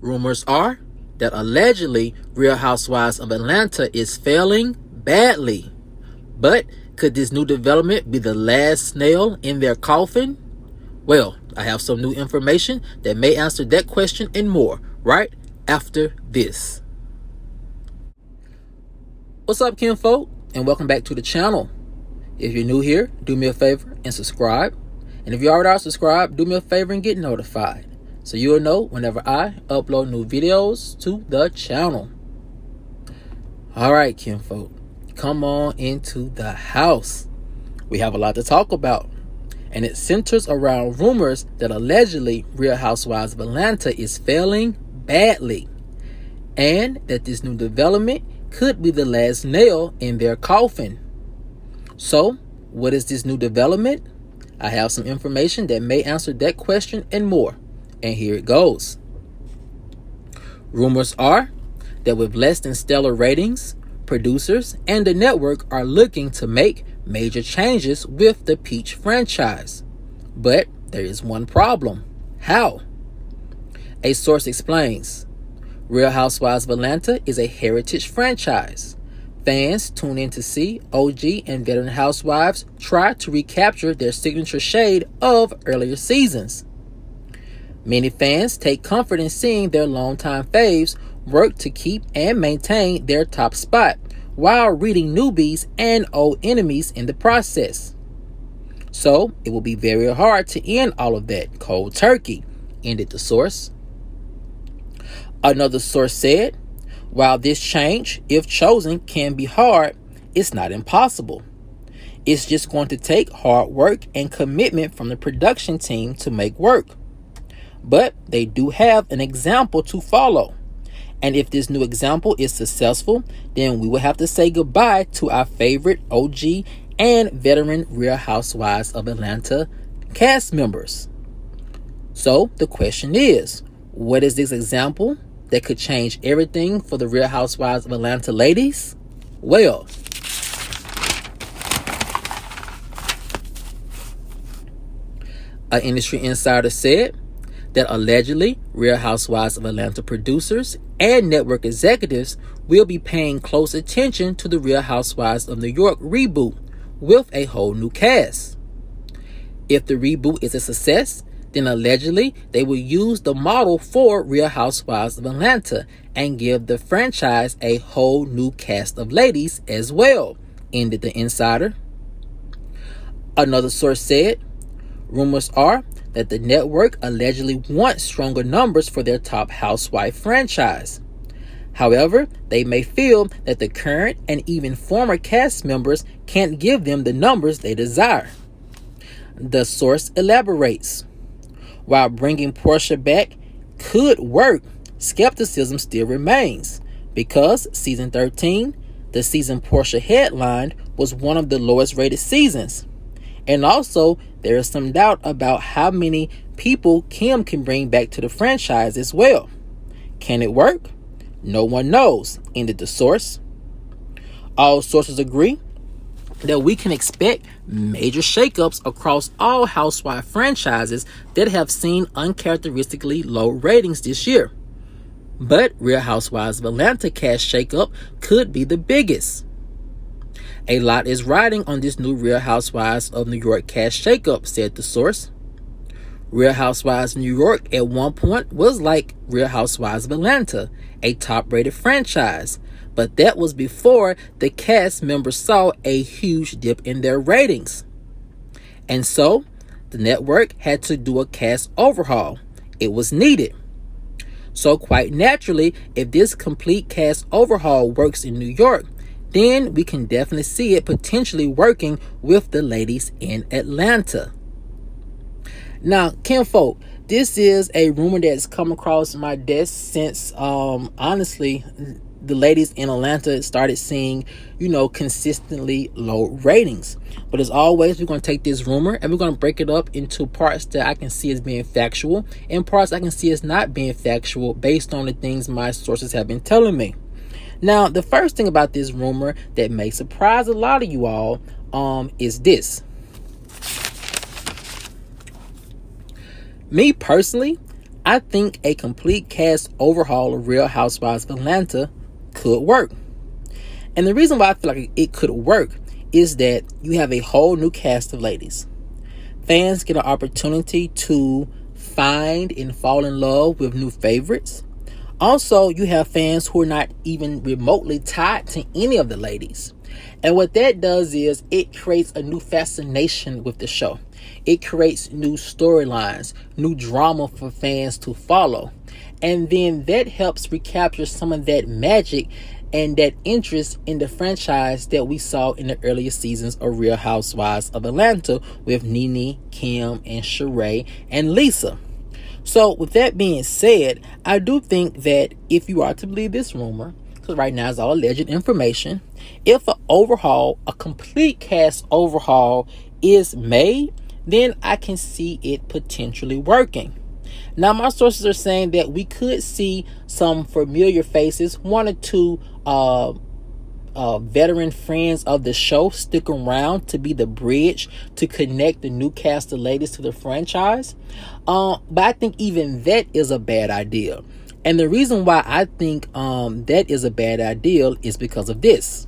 Rumors are that allegedly Real Housewives of Atlanta is failing badly. But could this new development be the last nail in their coffin? Well, I have some new information that may answer that question and more right after this. What's up, kinfolk, and welcome back to the channel. If you're new here, do me a favor and subscribe. And if you already are subscribed, do me a favor and get notified, so you'll know whenever I upload new videos to the channel. Alright, kinfolk, come on into the house. We have a lot to talk about, and it centers around rumors that allegedly Real Housewives of Atlanta is failing badly, and that this new development could be the last nail in their coffin. So, what is this new development? I have some information that may answer that question and more. And here it goes. Rumors are that with less than stellar ratings, producers and the network are looking to make major changes with the Peach franchise. But there is one problem. How? A source explains. Real Housewives of Atlanta is a heritage franchise. Fans tune in to see OG and veteran housewives try to recapture their signature shade of earlier seasons. Many fans take comfort in seeing their longtime faves work to keep and maintain their top spot, while reading newbies and old enemies in the process. So, it will be very hard to end all of that cold turkey, ended the source. Another source said, while this change, if chosen, can be hard, it's not impossible. It's just going to take hard work and commitment from the production team to make work. But they do have an example to follow. And if this new example is successful, then we will have to say goodbye to our favorite OG and veteran Real Housewives of Atlanta cast members. So the question is, what is this example that could change everything for the Real Housewives of Atlanta ladies? Well, an industry insider said that allegedly Real Housewives of Atlanta producers and network executives will be paying close attention to the Real Housewives of New York reboot with a whole new cast. If the reboot is a success, then allegedly they will use the model for Real Housewives of Atlanta and give the franchise a whole new cast of ladies as well, ended the insider. Another source said, rumors are that the network allegedly wants stronger numbers for their top housewife franchise. However, they may feel that the current and even former cast members can't give them the numbers they desire. The source elaborates. While bringing Portia back could work, skepticism still remains, because season 13, the season Portia headlined, was one of the lowest rated seasons. And also, there is some doubt about how many people Kim can bring back to the franchise as well. Can it work? No one knows, ended the source. All sources agree that we can expect major shakeups across all housewife franchises that have seen uncharacteristically low ratings this year. But Real Housewives of Atlanta cast shakeup could be the biggest. A lot is riding on this new Real Housewives of New York cast shakeup, said the source. Real Housewives of New York at one point was like Real Housewives of Atlanta, a top-rated franchise. But that was before the cast members saw a huge dip in their ratings. And so, the network had to do a cast overhaul. It was needed. So quite naturally, if this complete cast overhaul works in New York, then we can definitely see it potentially working with the ladies in Atlanta. Now, kinfolk, this is a rumor that's come across my desk since, honestly, the ladies in Atlanta started seeing, consistently low ratings. But as always, we're going to take this rumor and we're going to break it up into parts that I can see as being factual and parts I can see as not being factual based on the things my sources have been telling me. Now, the first thing about this rumor that may surprise a lot of you all is this. Me personally, I think a complete cast overhaul of Real Housewives of Atlanta could work. And the reason why I feel like it could work is that you have a whole new cast of ladies. Fans get an opportunity to find and fall in love with new favorites. Also, you have fans who are not even remotely tied to any of the ladies. And what that does is it creates a new fascination with the show. It creates new storylines, new drama for fans to follow. And then that helps recapture some of that magic and that interest in the franchise that we saw in the earlier seasons of Real Housewives of Atlanta with Nene, Kim, and Sheree, and Lisa. So with that being said, I do think that if you are to believe this rumor, because right now it's all alleged information, if a complete cast overhaul is made, then I can see it potentially working. Now, my sources are saying that we could see some familiar faces, one or two veteran friends of the show stick around to be the bridge to connect the new cast of ladies to the franchise. But I think even that is a bad idea. And the reason why I think that is a bad idea is because of this.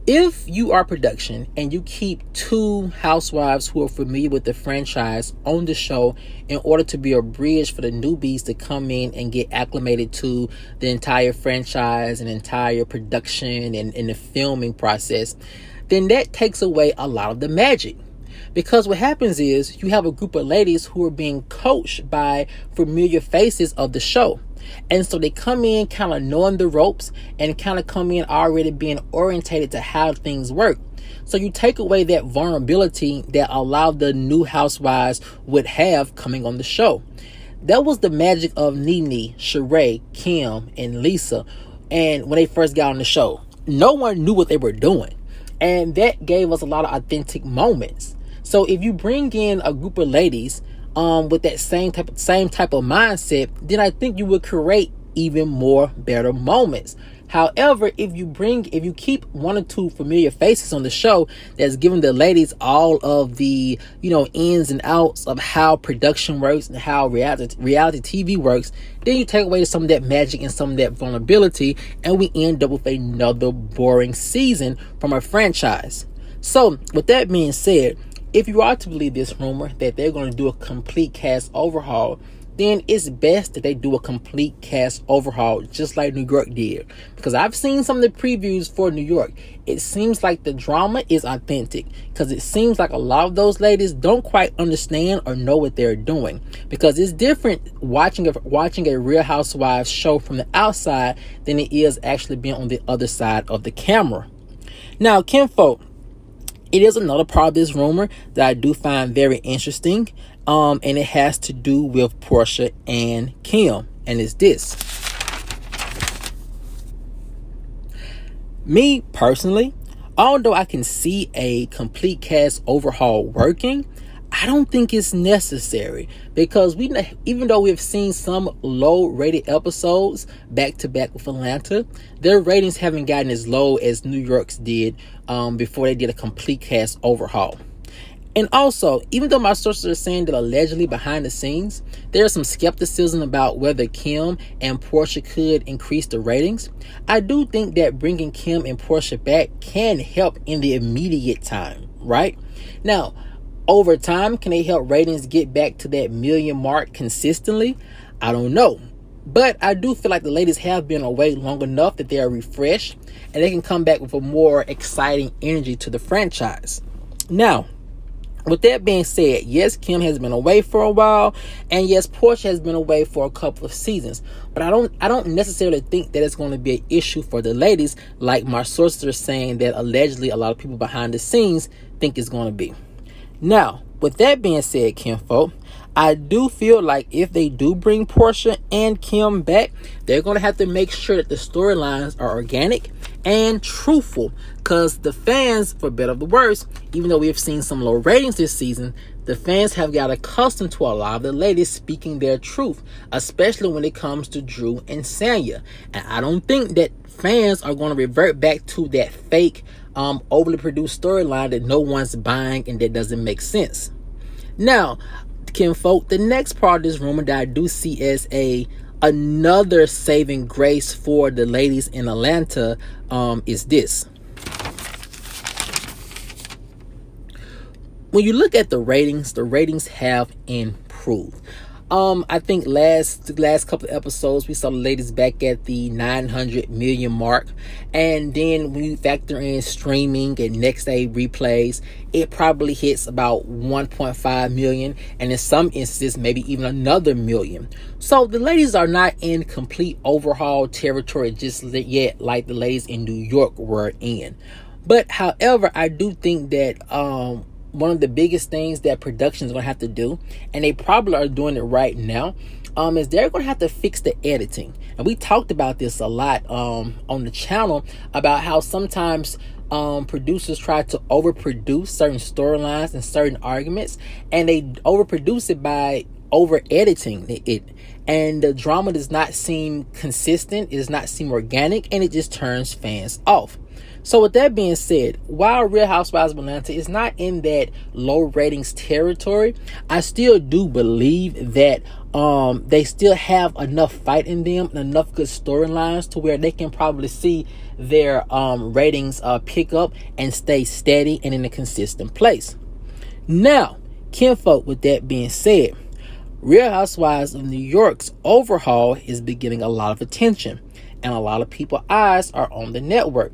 If you are production and you keep two housewives who are familiar with the franchise on the show in order to be a bridge for the newbies to come in and get acclimated to the entire franchise and entire production and the filming process, then that takes away a lot of the magic. Because what happens is you have a group of ladies who are being coached by familiar faces of the show. And so they come in kind of knowing the ropes and kind of come in already being orientated to how things work. So you take away that vulnerability that a lot of the new housewives would have coming on the show. That was the magic of Nene, Sheree, Kim, and Lisa. And when they first got on the show, no one knew what they were doing. And that gave us a lot of authentic moments. So if you bring in a group of ladies with that same type of mindset, then I think you would create even more better moments. However, if you keep one or two familiar faces on the show that's giving the ladies all of the ins and outs of how production works and how reality TV works, then you take away some of that magic and some of that vulnerability, and we end up with another boring season from a franchise. So with that being said, if you are to believe this rumor that they're going to do a complete cast overhaul, then it's best that they do a complete cast overhaul just like New York did. Because I've seen some of the previews for New York. It seems like the drama is authentic. Because it seems like a lot of those ladies don't quite understand or know what they're doing. Because it's different watching a Real Housewives show from the outside than it is actually being on the other side of the camera. Now, kinfolk, it is another part of this rumor that I do find very interesting, and it has to do with Porsha and Kim, and it's this. Me personally, although I can see a complete cast overhaul working, I don't think it's necessary, because even though we've seen some low-rated episodes back-to-back with Atlanta, their ratings haven't gotten as low as New York's did before they did a complete cast overhaul. And also, even though my sources are saying that allegedly behind the scenes, there's some skepticism about whether Kim and Porsha could increase the ratings, I do think that bringing Kim and Porsha back can help in the immediate time, right? Now, over time, can they help ratings get back to that million mark consistently? I don't know. But I do feel like the ladies have been away long enough that they are refreshed and they can come back with a more exciting energy to the franchise. Now, with that being said, yes, Kim has been away for a while, and yes, Porsha has been away for a couple of seasons. But I don't necessarily think that it's going to be an issue for the ladies, like my sources are saying that allegedly a lot of people behind the scenes think it's going to be. Now, with that being said, kinfolk, I do feel like if they do bring Porsha and Kim back, they're going to have to make sure that the storylines are organic and truthful, because the fans, for better or the worse, even though we have seen some low ratings this season, the fans have got accustomed to a lot of the ladies speaking their truth, especially when it comes to Drew and Sanya. And I don't think that fans are going to revert back to that fake, overly produced storyline that no one's buying and that doesn't make sense. Now, kinfolk, the next part of this rumor that I do see as another saving grace for the ladies in Atlanta is this. When you look at the ratings have improved. I think last couple of episodes we saw the ladies back at the 900 million mark, and then when you factor in streaming and next day replays, it probably hits about 1.5 million, and in some instances maybe even another million. So the ladies are not in complete overhaul territory just yet like the ladies in New York were in. But however, I do think that one of the biggest things that production is going to have to do, and they probably are doing it right now, is they're going to have to fix the editing. And we talked about this a lot on the channel about how sometimes producers try to overproduce certain storylines and certain arguments, and they overproduce it by over editing it, and the drama does not seem consistent, it does not seem organic, and it just turns fans off. So with that being said, while Real Housewives of Atlanta is not in that low ratings territory, I still do believe that they still have enough fight in them and enough good storylines to where they can probably see their ratings pick up and stay steady and in a consistent place. Now, kinfolk, with that being said, Real Housewives of New York's overhaul is beginning a lot of attention, and a lot of people's eyes are on the network.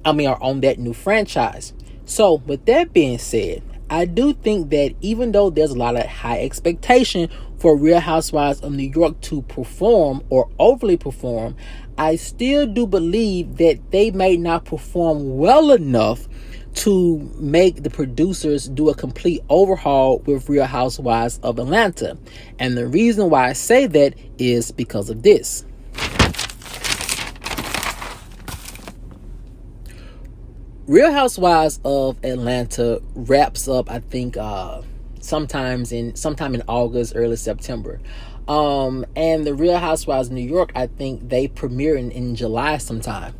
Are on that new franchise. So with that being said, I do think that even though there's a lot of high expectation for Real Housewives of New York to perform or overly perform, I still do believe that they may not perform well enough to make the producers do a complete overhaul with Real Housewives of Atlanta. And the reason why I say that is because of this. Real Housewives of Atlanta wraps up, I think, sometime in August, early September. And the Real Housewives of New York, I think they premiere in July sometime.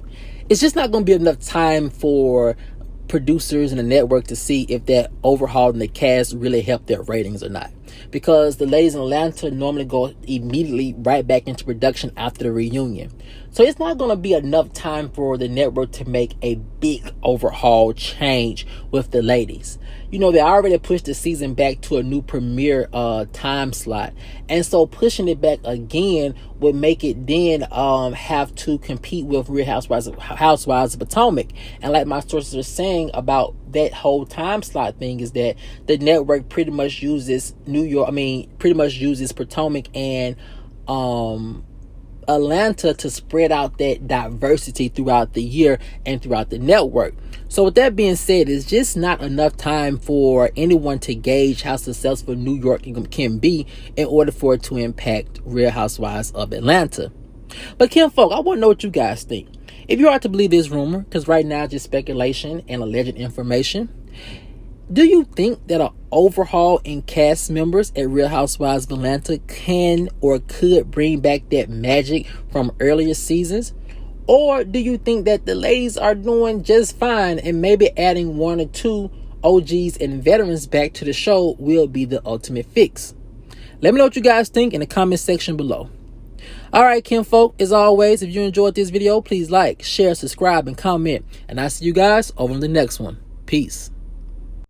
It's just not going to be enough time for producers and the network to see if that overhaul in the cast really helped their ratings or not, because the ladies in Atlanta normally go immediately right back into production after the reunion. So it's not going to be enough time for the network to make a big overhaul change with the ladies. You know, they already pushed the season back to a new premiere time slot, and so pushing it back again would make it then have to compete with Real Housewives of Potomac. And like my sources are saying about that whole time slot thing is that the network pretty much uses Potomac and Atlanta to spread out that diversity throughout the year and throughout the network. So with that being said, it's just not enough time for anyone to gauge how successful New York can be in order for it to impact Real Housewives of Atlanta. But kinfolk, I want to know what you guys think. If you are to believe this rumor, because right now it's just speculation and alleged information, do you think that an overhaul in cast members at Real Housewives of Atlanta can or could bring back that magic from earlier seasons? Or do you think that the ladies are doing just fine and maybe adding one or two OGs and veterans back to the show will be the ultimate fix? Let me know what you guys think in the comment section below. Alright, kinfolk, as always, if you enjoyed this video, please like, share, subscribe, and comment. And I'll see you guys over in the next one. Peace.